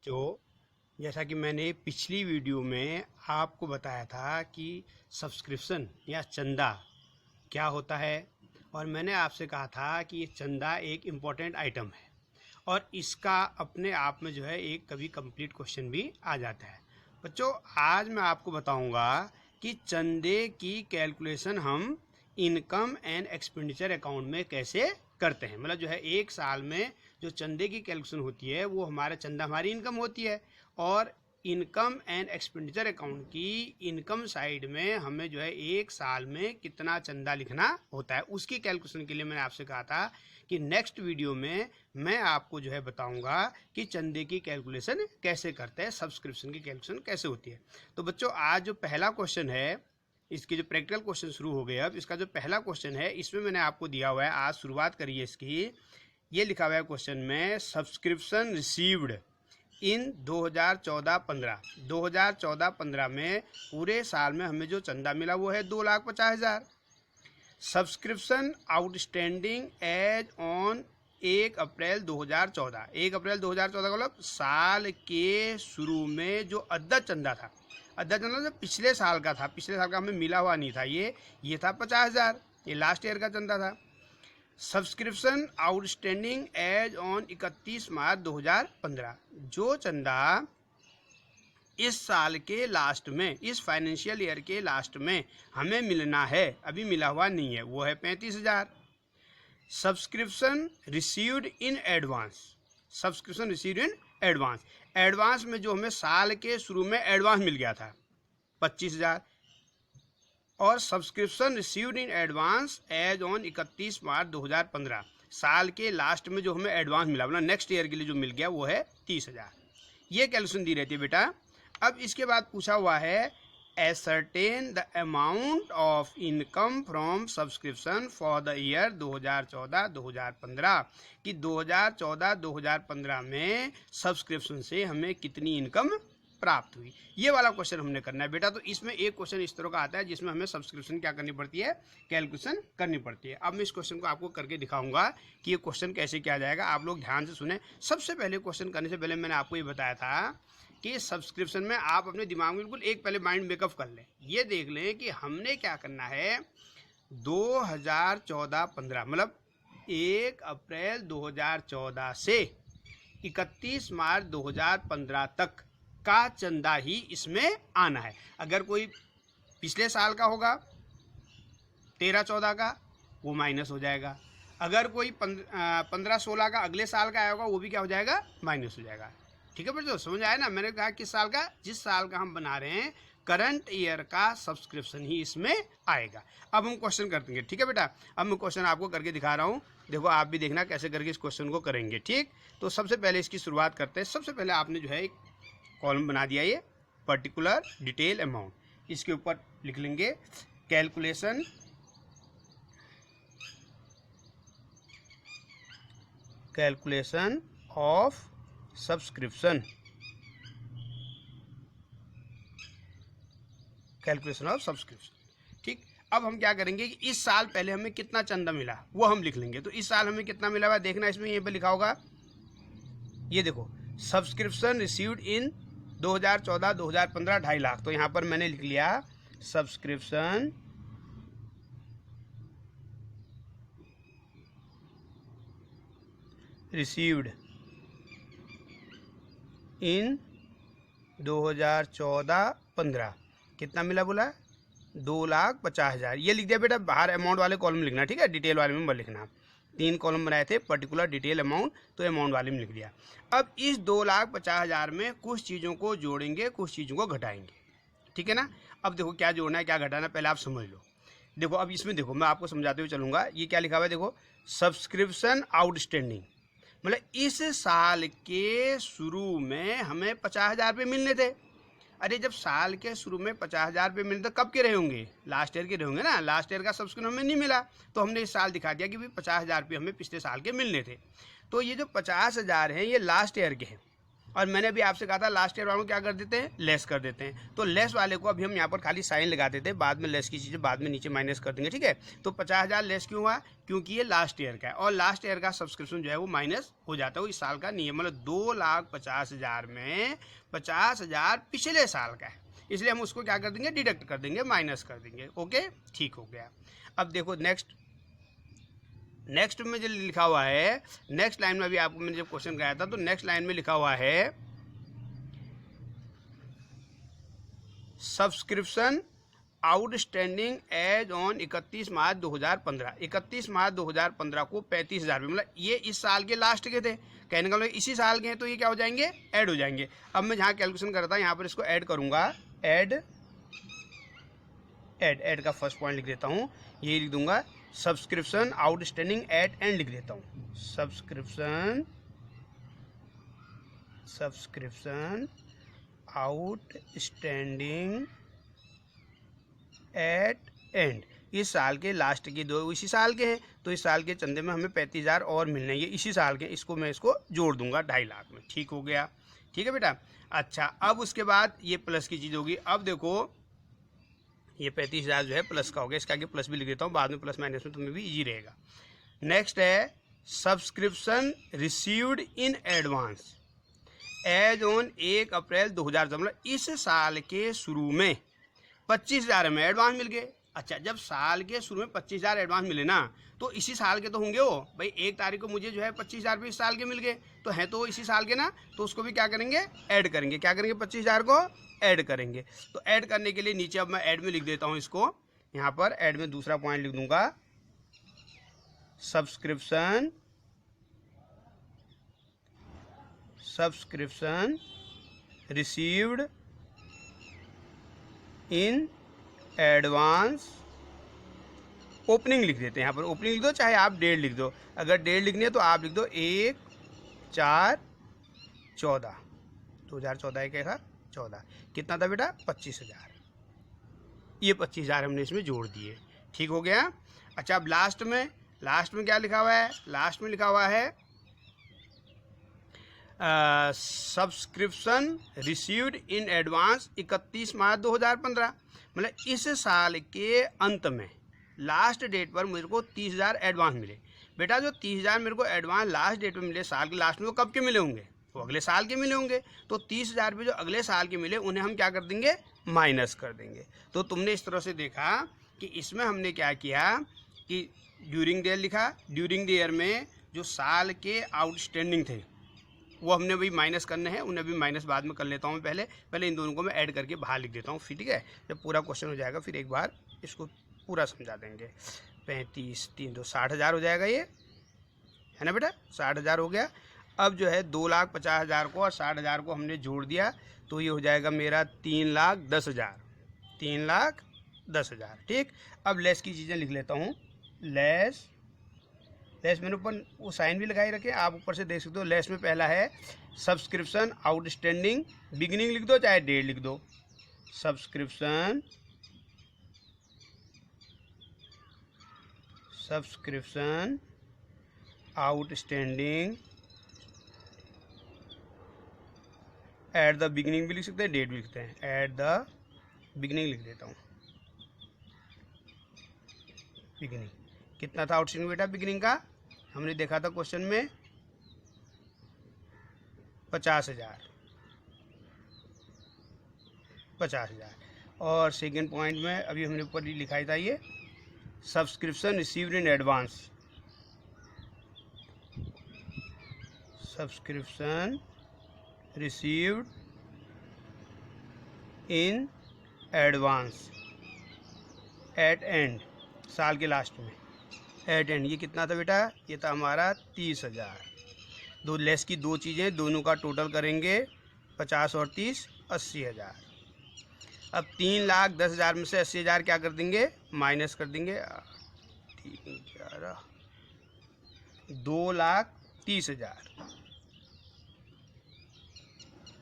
तो जैसा कि मैंने पिछली वीडियो में आपको बताया था कि सब्सक्रिप्शन या चंदा क्या होता है, और मैंने आपसे कहा था कि ये चंदा एक इम्पॉर्टेंट आइटम है और इसका अपने आप में जो है एक कभी कंप्लीट क्वेश्चन भी आ जाता है। बच्चों, आज मैं आपको बताऊंगा कि चंदे की कैलकुलेशन हम इनकम एंड एक्सपेंडिचर अकाउंट में कैसे करते हैं। मतलब जो है एक साल में जो चंदे की कैलकुलेशन होती है वो हमारा चंदा हमारी इनकम होती है, और इनकम एंड एक्सपेंडिचर अकाउंट की इनकम साइड में हमें जो है एक साल में कितना चंदा लिखना होता है उसकी कैलकुलेशन के लिए मैंने आपसे कहा था कि नेक्स्ट वीडियो में मैं आपको जो है बताऊंगा कि चंदे की कैलकुलेशन कैसे करते हैं, सब्सक्रिप्शन की कैलकुलेशन कैसे होती है। तो बच्चों, आज जो पहला क्वेश्चन है, इसके जो प्रैक्टिकल क्वेश्चन शुरू हो गए। अब इसका जो पहला क्वेश्चन है इसमें मैंने आपको दिया हुआ है, आज शुरुआत करिए इसकी। ये लिखा हुआ है क्वेश्चन में, सब्सक्रिप्शन रिसीव्ड इन 2014-15 में पूरे साल में हमें जो चंदा मिला वो है 2,50,000। Subscription outstanding as on 1 April 2014। 1 April 2014 का मतलब साल के शुरू में जो अद्यत चंदा था, अद्यत चंदा जो पिछले साल का था, पिछले साल का हमें मिला हुआ नहीं था, ये था 50,000, ये लास्ट ईयर का चंदा था। Subscription outstanding as on 31 March 2015, जो चंदा इस साल के लास्ट में, इस फाइनेंशियल ईयर के लास्ट में हमें मिलना है, अभी मिला हुआ नहीं है, वो है 35,000। Subscription received in advance, subscription received in advance, advance में जो हमें साल के शुरू में एडवांस मिल गया था 25,000। और subscription received in advance as on 31 March 2015, साल के लास्ट में जो हमें एडवांस मिला, मतलब नेक्स्ट ईयर के लिए जो मिल गया वो है 30,000। ये कैलकुलेशन दी रहती है बेटा। अब इसके बाद पूछा हुआ है, ascertain the amount of income from subscription for the year 2014-2015, कि 2014-2015 में सब्सक्रिप्शन से हमें कितनी इनकम प्राप्त हुई। ये वाला क्वेश्चन हमने करना है बेटा। तो इसमें एक क्वेश्चन इस तरह का आता है जिसमें हमें सब्सक्रिप्शन क्या करनी पड़ती है, कैलकुलेशन करनी पड़ती है। अब मैं इस क्वेश्चन को आपको करके दिखाऊंगा कि ये क्वेश्चन कैसे किया जाएगा। आप लोग ध्यान से सुने। सबसे पहले क्वेश्चन करने से पहले मैंने आपको ये बताया था कि सब्सक्रिप्शन में आप अपने दिमाग में बिल्कुल एक पहले माइंड मेकअप कर लें, ये देख लें कि हमने क्या करना है। 2014-15 मतलब 1 अप्रैल 2014 से 31 मार्च 2015 तक का चंदा ही इसमें आना है। अगर कोई पिछले साल का होगा 13-14 का, वो माइनस हो जाएगा। अगर कोई 15-16 का अगले साल का आया होगा, वो भी क्या हो जाएगा, माइनस हो जाएगा। ठीक है बच्चों, समझ आया ना। मैंने कहा किस साल का, जिस साल का हम बना रहे हैं करंट ईयर का सब्सक्रिप्शन ही इसमें आएगा। अब हम क्वेश्चन करते हैं, ठीक है बेटा। अब मैं क्वेश्चन आपको करके दिखा रहा हूँ, देखो आप भी देखना कैसे करके इस क्वेश्चन को करेंगे। ठीक, तो सबसे पहले इसकी शुरुआत करते हैं। सबसे पहले आपने जो है एक कॉलम बना दिया, ये पर्टिकुलर डिटेल अमाउंट, इसके ऊपर लिख लेंगे calculation of subscription, calculation of subscription. ठीक, अब हम क्या करेंगे कि इस साल पहले हमें कितना चंदा मिला वो हम लिख लेंगे। तो इस साल हमें कितना मिला हुआ देखना, इसमें ये पे लिखा होगा, ये देखो, सब्सक्रिप्शन रिसीव्ड इन 2014-2015 2.5 लाख। तो यहाँ पर मैंने लिख लिया सब्सक्रिप्शन रिसीव्ड इन 2014-15 कितना मिला बोला, 2,50,000। ये लिख दिया बेटा। बाहर अमाउंट वाले कॉलम लिखना, ठीक है, डिटेल वाले में लिखना। 3 कॉलम बनाए थे, पर्टिकुलर डिटेल अमाउंट, तो अमाउंट वाले में लिख दिया। अब इस 2,50,000 में कुछ चीज़ों को जोड़ेंगे, कुछ चीज़ों को घटाएंगे, ठीक है ना। अब देखो क्या जोड़ना है क्या घटाना है पहले आप समझ लो। देखो अब इसमें देखो मैं आपको समझाते हुए चलूँगा। ये क्या लिखा हुआ है, देखो, सब्सक्रिप्शन आउटस्टैंडिंग, मतलब इस साल के शुरू में हमें 50,000 रुपये मिलने थे। अरे जब साल के शुरू में 50,000 रुपये मिलते, कब के रहे होंगे, लास्ट ईयर के रहे होंगे ना। लास्ट ईयर का सब्सक्रिप्शन हमें नहीं मिला, तो हमने इस साल दिखा दिया कि भाई 50,000 रुपये हमें पिछले साल के मिलने थे। तो ये जो 50,000 हैं ये लास्ट ईयर के हैं, और मैंने भी आपसे कहा था लास्ट ईयर वालों को क्या कर देते हैं, लेस कर देते हैं। तो लेस वाले को अभी हम यहाँ पर खाली साइन लगा देते हैं, बाद में लेस की चीज़ें बाद में नीचे माइनस कर देंगे, ठीक है। तो 50,000 लेस क्यों हुआ, क्योंकि ये लास्ट ईयर का है और लास्ट ईयर का सब्सक्रिप्शन जो है वो माइनस हो जाता है, वो इस साल का नहीं है। मतलब 2,50,000 में 50,000 पिछले साल का है, इसलिए हम उसको क्या कर देंगे, डिडक्ट कर देंगे, माइनस कर देंगे। ओके, ठीक हो गया। अब देखो नेक्स्ट में जो लिखा हुआ है, नेक्स्ट लाइन में अभी आपको मैंने जब क्वेश्चन कराया था तो नेक्स्ट लाइन में लिखा हुआ है subscription outstanding as on 31 March 2015। 31 March 2015 को 35,000 रुपये, मतलब ये इस साल के लास्ट के थे, कहने का मतलब इसी साल के हैं, तो ये क्या हो जाएंगे, ऐड हो जाएंगे। अब मैं जहाँ कैलकुलेशन कर रहा था यहाँ पर इसको ऐड करूँगा, ऐड का फर्स्ट पॉइंट लिख देता हूँ, ये लिख दूंगा सब्सक्रिप्शन आउटस्टैंडिंग एट एंड लिख देता हूँ, सब्सक्रिप्शन आउटस्टैंडिंग एट एंड। इस साल के लास्ट के दो इसी साल के हैं, तो इस साल के चंदे में हमें 35,000 और मिलने हैं, ये इसी साल के, इसको मैं इसको जोड़ दूंगा 2.5 लाख में। ठीक हो गया, ठीक है बेटा। अच्छा, अब उसके बाद ये प्लस की चीज़ होगी। अब देखो ये 35,000 जो है प्लस का हो गया, इसका आगे प्लस भी लिख देता हूँ, बाद में प्लस माइनस में तुम्हें भी इजी रहेगा। नेक्स्ट है subscription received in advance as on 1 April 2014, मतलब इस साल के शुरू में 25,000 में एडवांस मिल गए। अच्छा, जब साल के शुरू में 25,000 एडवांस मिले ना, तो इसी साल के तो होंगे वो, भाई 1 तारीख को मुझे जो है 25,000 रुपये इस साल के मिल गए, तो हैं तो इसी साल के ना, तो उसको भी क्या करेंगे, ऐड करेंगे। क्या करेंगे, 25,000 को ऐड करेंगे। तो ऐड करने के लिए नीचे अब मैं ऐड में लिख देता हूँ इसको, यहाँ पर ऐड में दूसरा पॉइंट लिख दूंगा, subscription received in advance, opening लिख देते हैं, यहाँ पर ओपनिंग लिख दो, चाहे आप डेट लिख दो, अगर डेट लिखनी है तो आप लिख दो 1/4/14, 2014 क्या था, 14, कितना था बेटा, 25,000। ये 25,000 हमने इसमें जोड़ दिए, ठीक हो गया। अच्छा, अब लास्ट में क्या लिखा हुआ है, लास्ट में लिखा हुआ है subscription received in advance 31 March 2015, मतलब इस साल के अंत में लास्ट डेट पर मेरे को 30,000 एडवांस मिले। बेटा जो 30,000 मेरे को एडवांस लास्ट डेट में मिले, साल के लास्ट में, वो कब के मिले होंगे, वो अगले साल के मिले होंगे। तो 30,000 रुपये जो अगले साल के मिले, उन्हें हम क्या कर देंगे, माइनस कर देंगे। तो तुमने इस तरह से देखा कि इसमें हमने क्या किया कि ड्यूरिंग द ईयर लिखा, ड्यूरिंग द ईयर में जो साल के आउटस्टैंडिंग थे वो हमने भी माइनस करने हैं, उन्हें भी माइनस बाद में कर लेता हूँ। पहले इन दोनों को मैं ऐड करके बाहर लिख देता हूँ, फिर ठीक है। जब पूरा क्वेश्चन हो जाएगा फिर एक बार इसको पूरा समझा देंगे। 35 3 2 60,000 हो जाएगा, ये है ना बेटा, 60,000 हो गया। अब जो है 2,50,000 को और 60,000 को हमने जोड़ दिया, तो ये हो जाएगा मेरा 3,10,000, 3,10,000, ठीक। अब लेस की चीज़ें लिख लेता हूँ, लेस मैंने ऊपर वो साइन भी लगाई रखे, आप ऊपर से देख सकते हो। लेस में पहला है सब्सक्रिप्शन आउटस्टैंडिंग, बिगिनिंग लिख दो चाहे डेट लिख दो, subscription outstanding at the beginning भी लिख सकते हैं, डेट भी लिखते हैं, एट द बिगिनिंग लिख देता हूँ, बिगिनिंग। कितना था आउटस्टैंडिंग बेटा बिगिनिंग का, हमने देखा था क्वेश्चन में 50,000। और सेकेंड पॉइंट में अभी हमने ऊपर लिखा था ये subscription received in advance, subscription received in advance at and, साल के लास्ट में एट एंड। ये कितना था बेटा, ये था हमारा 30,000। दो लेस की दो चीज़ें, दोनों का टोटल करेंगे 50 और 30 80,000। अब 3,10,000 में से 80,000 क्या कर देंगे, माइनस कर देंगे, 2,30,000।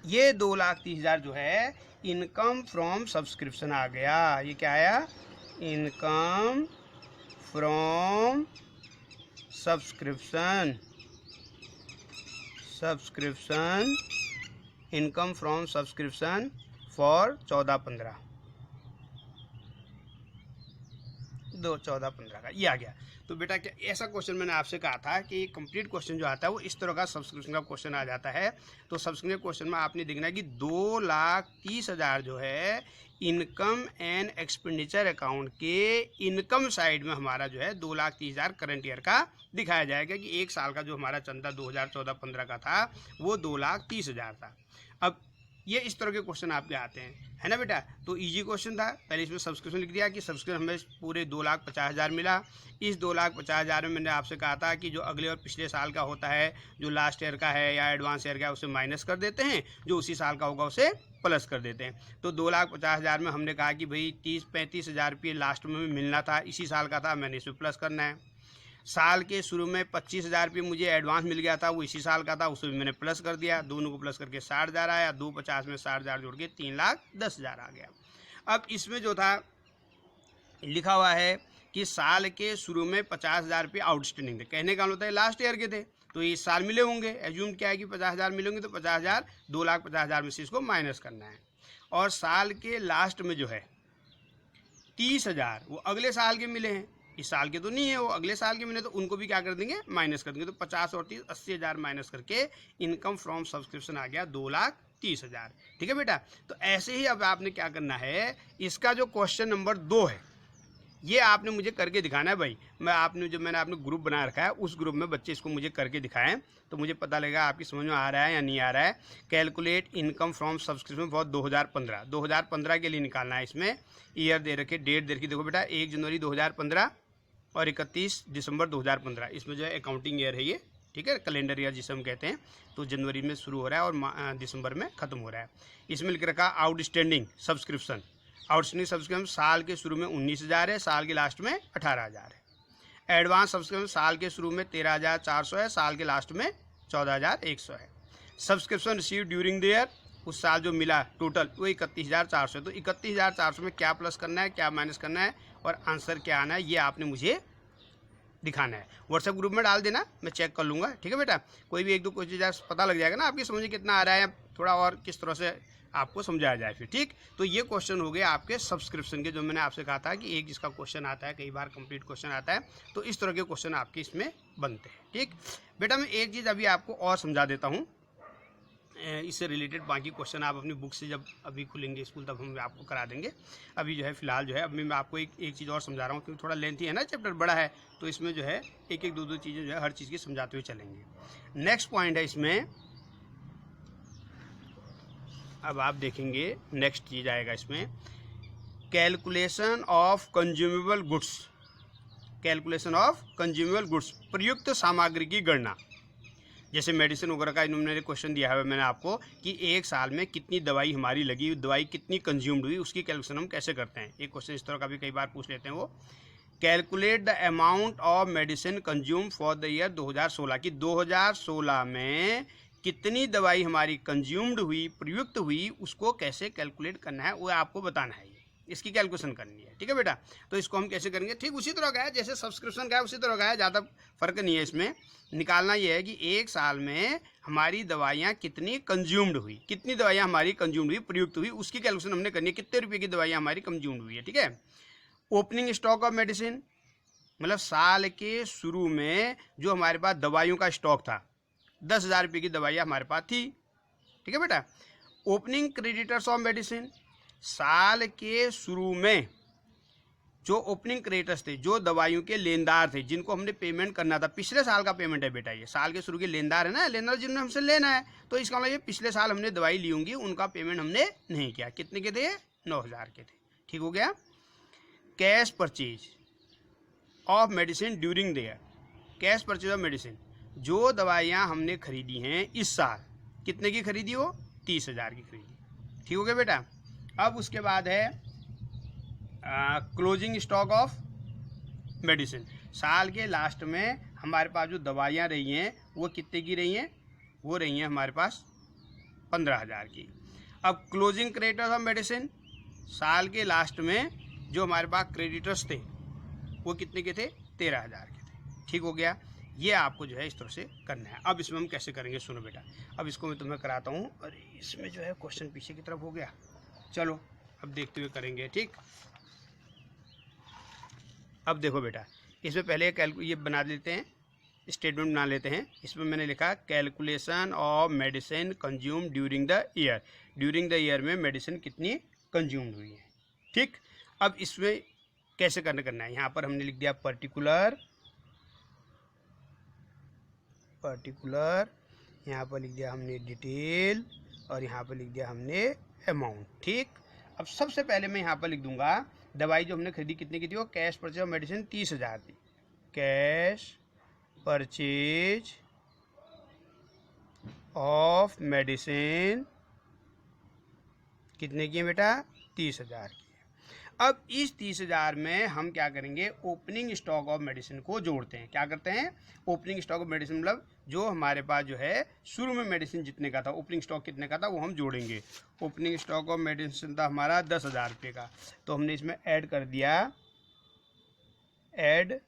ये 2,30,000 जो है इनकम फ्रॉम सब्सक्रिप्शन आ गया। ये क्या आया, income from subscription income from subscription for 14-15 14-15 का ये आ गया। तो बेटा क्या ऐसा क्वेश्चन मैंने आपसे कहा था कि कंप्लीट क्वेश्चन जो आता है वो इस तरह का सब्सक्रिप्शन का क्वेश्चन आ जाता है। तो सब्सक्रिप्शन क्वेश्चन में आपने देखना है कि 2,30,000 जो है इनकम एंड एक्सपेंडिचर अकाउंट के इनकम साइड में हमारा जो है 2,30,000 करंट ईयर का दिखाया जाएगा कि एक साल का जो हमारा चंदा 2014-15 का था वो 2,30,000 था। अब ये इस तरह के क्वेश्चन आपके आते हैं, है ना बेटा। तो इजी क्वेश्चन था, पहले इसमें सब्सक्रिप्शन लिख दिया कि सब्सक्रिप्शन हमें पूरे 2,50,000 मिला। इस 2,50,000 में मैंने आपसे कहा था कि जो अगले और पिछले साल का होता है, जो लास्ट ईयर का है या एडवांस ईयर का है, उसे माइनस कर देते हैं, जो उसी साल का होगा उसे प्लस कर देते हैं। तो 2,50,000 में हमने कहा कि भाई 30-35,000 रुपये लास्ट में मिलना था, इसी साल का था, मैंने इसमें प्लस करना है। साल के शुरू में 25,000 रुपये मुझे एडवांस मिल गया था, वो इसी साल का था, उसमें मैंने प्लस कर दिया, दोनों को प्लस करके 60,000 आया, 250 में 60,000 जोड़ के 3,10,000 आ गया। अब इसमें जो था लिखा हुआ है कि साल के शुरू में 50,000 रुपये आउटस्टैंडिंग थे, कहने का होता है लास्ट ईयर के थे, तो इस साल मिले होंगे, एज्यूम क्या है कि 50,000 मिलेंगे, तो 50,000 2,50,000 में से इसको माइनस करना है। और साल के लास्ट में जो है 30,000 वो अगले साल के मिले हैं, इस साल के तो नहीं है, वो अगले साल के मिले, तो उनको भी क्या कर देंगे, माइनस कर देंगे। तो 50 और 30 80,000 माइनस करके इनकम फ्रॉम सब्सक्रिप्शन आ गया 2,30,000। ठीक है बेटा। तो ऐसे ही अब आपने क्या करना है, इसका जो क्वेश्चन नंबर 2 है ये आपने मुझे करके दिखाना है भाई। मैंने आपने ग्रुप बना रखा है, उस ग्रुप में बच्चे इसको मुझे करके दिखाएं तो मुझे पता लगेगा आपकी समझ में आ रहा है या नहीं आ रहा है। Calculate income from subscription for 2015 के लिए निकालना है। इसमें ईयर दे रखे, डेट दे रखी, देखो बेटा 1 जनवरी 2015 और 31 दिसंबर 2015, इसमें जो है अकाउंटिंग ईयर है ये, ठीक है, कैलेंडर ईयर जिसे हम कहते हैं। तो जनवरी में शुरू हो रहा है और दिसंबर में ख़त्म हो रहा है। इसमें लिख रखा आउटस्टैंडिंग सब्सक्रिप्शन, आउटस्टैंडिंग सब्सक्रिप्शन साल के शुरू में 19,000 है, साल के लास्ट में 18,000 है। एडवांस सब्सक्रिप्शन साल के शुरू में 13,400 है, साल के लास्ट में 14,100 है। Subscription receive during the year, उस साल जो मिला टोटल वो 31,400 है। तो 31,400 में क्या प्लस करना है, क्या माइनस करना है और आंसर क्या आना है, ये आपने मुझे दिखाना है। व्हाट्सएप ग्रुप में डाल देना, मैं चेक कर लूँगा। ठीक है बेटा। कोई भी 1-2 क्वेश्चन पता लग जाएगा ना आपकी समझ में कितना आ रहा है, थोड़ा और किस तरह से आपको समझाया जाए फिर। ठीक, तो ये क्वेश्चन हो गए आपके सब्सक्रिप्शन के, जो मैंने आपसे कहा था कि एक जिसका क्वेश्चन आता है, कई बार कंप्लीट क्वेश्चन आता है, तो इस तरह के क्वेश्चन आपके इसमें बनते हैं। ठीक बेटा, मैं एक चीज़ अभी आपको और समझा देता हूँ, इससे रिलेटेड बाकी क्वेश्चन आप अपनी बुक से जब अभी खुलेंगे स्कूल तब हम आपको करा देंगे। अभी जो है फिलहाल जो है अभी मैं आपको एक चीज़ और समझा रहा हूँ, क्योंकि थोड़ा लेंथी है ना, चैप्टर बड़ा है, तो इसमें जो है एक 2 चीज़ें जो है हर चीज़ की समझाते हुए चलेंगे। नेक्स्ट पॉइंट है इसमें, अब आप देखेंगे नेक्स्ट चीज़ आएगा इसमें, calculation of consumable goods, calculation of consumable goods, प्रयुक्त सामग्री की गणना। जैसे मेडिसिन वगैरह का इन्होंने क्वेश्चन दिया है मैंने आपको कि एक साल में कितनी दवाई हमारी लगी, दवाई कितनी कंज्यूम्ड हुई, उसकी कैलकुलेशन हम कैसे करते हैं। एक क्वेश्चन इस तरह का भी कई बार पूछ लेते हैं वो, calculate the amount of medicine consume for the year 2016 की 2016 में कितनी दवाई हमारी कंज्यूम्ड हुई, प्रयुक्त हुई, उसको कैसे कैलकुलेट करना है वो आपको बताना है, इसकी कैलकुलेशन करनी है। ठीक है बेटा। तो इसको हम कैसे करेंगे, ठीक उसी तरह का है जैसे सब्सक्रिप्शन का है, उसी तरह का है, ज़्यादा फर्क नहीं है इसमें। निकालना ये है कि एक साल में हमारी दवाइयाँ कितनी कंज्यूम्ड हुई, कितनी दवाइयाँ हमारी कंज्यूम्ड हुई, प्रयुक्त हुई, उसकी कैलकुलेशन हमने करनी है, कितने रुपये की दवाइयाँ हमारी कंज्यूम्ड हुई है। ठीक है। ओपनिंग स्टॉक ऑफ मेडिसिन, मतलब साल के शुरू में जो हमारे पास दवाइयों का स्टॉक था, 10,000 रुपये की दवाइयाँ हमारे पास थी। ठीक है बेटा। ओपनिंग क्रेडिटर्स ऑफ मेडिसिन, साल के शुरू में जो ओपनिंग क्रेडिटर्स थे, जो दवाइयों के लेनदार थे, जिनको हमने पेमेंट करना था, पिछले साल का पेमेंट है बेटा, ये साल के शुरू के लेनदार है ना, लेनदार जिन्होंने हमसे लेना है, तो इसका मतलब ये पिछले साल हमने दवाई ली होंगी, उनका पेमेंट हमने नहीं किया। कितने के थे, 9,000 के थे। ठीक हो गया। Cash purchase of medicine during the year, cash purchase of medicine, जो दवाइयाँ हमने खरीदी हैं इस साल, कितने की खरीदी हो, 30,000 की खरीदी। ठीक हो गया बेटा। अब उसके बाद है क्लोजिंग स्टॉक ऑफ मेडिसिन, साल के लास्ट में हमारे पास जो दवाइयाँ रही हैं वो कितने की रही हैं, वो रही हैं हमारे पास 15,000 की। अब क्लोजिंग क्रेडिटर्स ऑफ मेडिसिन, साल के लास्ट में जो हमारे पास क्रेडिटर्स थे वो कितने के थे, 13,000 के थे। ठीक हो गया। ये आपको जो है इस तरह से करना है। अब इसमें हम कैसे करेंगे सुनो बेटा, अब इसको मैं तुम्हें कराता हूँ। अरे इसमें जो है क्वेश्चन पीछे की तरफ हो गया, चलो अब देखते हुए करेंगे, ठीक। अब देखो बेटा, इसमें पहले ये बना लेते हैं, स्टेटमेंट बना लेते हैं। इसमें मैंने लिखा calculation of medicine consume during the year. During the year में मेडिसिन कितनी कंज्यूम हुई है, ठीक। अब इसमें कैसे करना है, यहाँ पर हमने लिख दिया पर्टिकुलर, यहाँ पर लिख दिया हमने डिटेल, और यहाँ पर लिख दिया हमने अमाउंट, ठीक। अब सबसे पहले मैं यहाँ पर लिख दूंगा दवाई जो हमने खरीदी कितने की थी, वो कैश परचेज ऑफ मेडिसिन 30,000 थी। कैश परचेज ऑफ मेडिसिन कितने की है बेटा, 30,000 की है। अब इस 30,000 में हम क्या करेंगे, ओपनिंग स्टॉक ऑफ मेडिसिन को जोड़ते हैं। क्या करते हैं, ओपनिंग स्टॉक ऑफ मेडिसिन मतलब जो हमारे पास जो है शुरू में मेडिसिन जितने का था, ओपनिंग स्टॉक कितने का था वो हम जोड़ेंगे। ओपनिंग स्टॉक ऑफ मेडिसिन था हमारा 10,000 रुपये का, तो हमने इसमें ऐड कर दिया, ऐड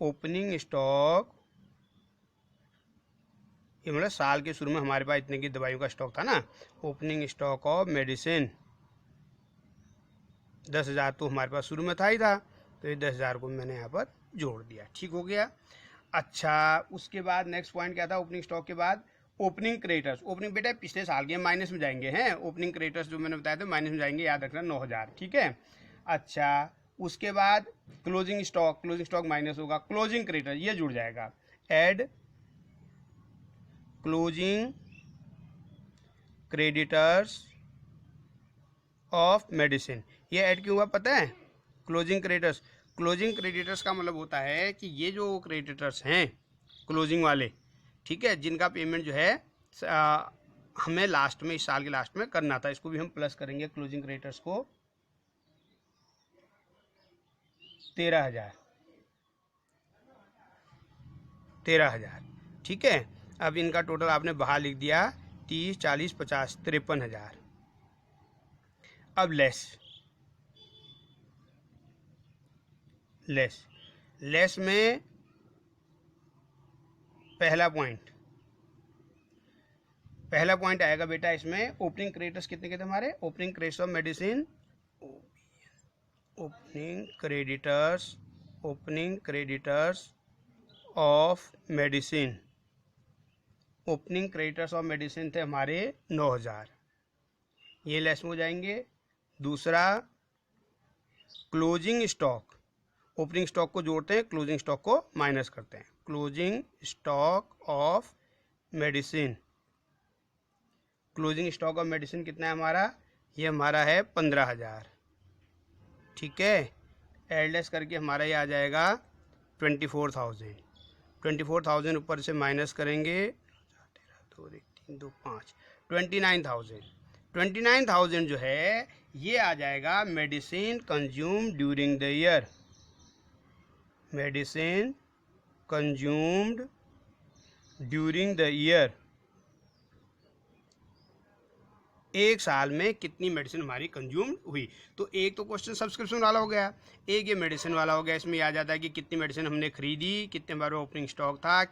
ओपनिंग स्टॉक, ये मतलब साल के शुरू में हमारे पास इतने की दवाइयों का स्टॉक था ना। ओपनिंग स्टॉक ऑफ मेडिसिन 10,000 तो हमारे पास शुरू में था ही था, तो ये 10,000 को मैंने यहाँ पर जोड़ दिया, ठीक हो गया। अच्छा, उसके बाद नेक्स्ट पॉइंट क्या था, ओपनिंग स्टॉक के बाद ओपनिंग क्रेडिटर्स। ओपनिंग बेटा पिछले साल के माइनस में जाएंगे हैं, ओपनिंग क्रेडिटर्स जो मैंने बताया था माइनस में जाएंगे, याद रखना 9,000, ठीक है। अच्छा, उसके बाद क्लोजिंग स्टॉक माइनस होगा, क्लोजिंग क्रेडिटर ये जुड़ जाएगा, add closing creditors of medicine. ये ऐड क्यों हुआ पता है, क्लोजिंग क्रेडिटर्स का मतलब होता है कि ये जो क्रेडिटर्स हैं क्लोजिंग वाले, ठीक है, जिनका पेमेंट जो है हमें लास्ट में, इस साल के लास्ट में करना था, इसको भी हम प्लस करेंगे क्लोजिंग क्रेडिटर्स को 13,000, ठीक है। अब इनका टोटल आपने बाहर लिख दिया 30, 40, 50, 53,000। अब लेस में पहला पॉइंट आएगा बेटा, इसमें ओपनिंग क्रेडिटर्स कितने के थे हमारे, opening creditors of medicine, opening creditors of medicine, opening creditors of medicine थे हमारे 9,000, ये लेस में हो जाएंगे। दूसरा क्लोजिंग स्टॉक, ओपनिंग स्टॉक को जोड़ते हैं, क्लोजिंग स्टॉक को माइनस करते हैं, closing stock of medicine, closing stock of medicine कितना है हमारा, ये हमारा है 15,000, ठीक है। एडलेस करके हमारा ये आ जाएगा 24,000 ऊपर से माइनस करेंगे, 29,000 जो है ये आ जाएगा medicine consume during the year, medicine consumed during the year, एक साल में कितनी मेडिसिन हमारी कंज्यूम हुई। तो एक तो क्वेश्चन सब्सक्रिप्शन वाला हो गया, एक ये मेडिसिन वाला हो गया। इसमें आ जाता है कि कितनी मेडिसिन हमने खरीदी, कितने बार ओपनिंग स्टॉक था,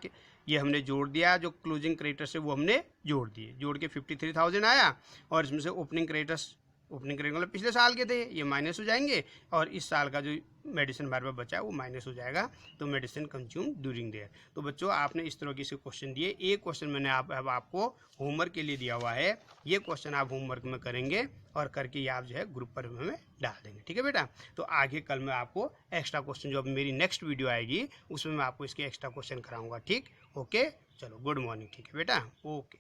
ये हमने जोड़ दिया, जो क्लोजिंग क्रेडिटर्स से वो हमने जोड़ दिए, जोड़ के 53,000 आया। और इसमें से ओपनिंग क्रेडिटर्स मतलब पिछले साल के थे, ये माइनस हो जाएंगे, और इस साल का जो मेडिसिन बार बार बचा है वो माइनस हो जाएगा, तो medicine consume during the year. तो बच्चों आपने इस तरह के से क्वेश्चन दिए, एक क्वेश्चन मैंने अब आपको होमवर्क के लिए दिया हुआ है, ये क्वेश्चन आप होमवर्क में करेंगे और करके ये आप जो है ग्रुप पर में डाल देंगे, ठीक है बेटा। तो आगे कल मैं आपको एक्स्ट्रा क्वेश्चन, जो अब मेरी नेक्स्ट वीडियो आएगी उसमें मैं आपको इसके एक्स्ट्रा क्वेश्चन कराऊंगा, ठीक। ओके, चलो गुड मॉर्निंग, ठीक है बेटा, ओके।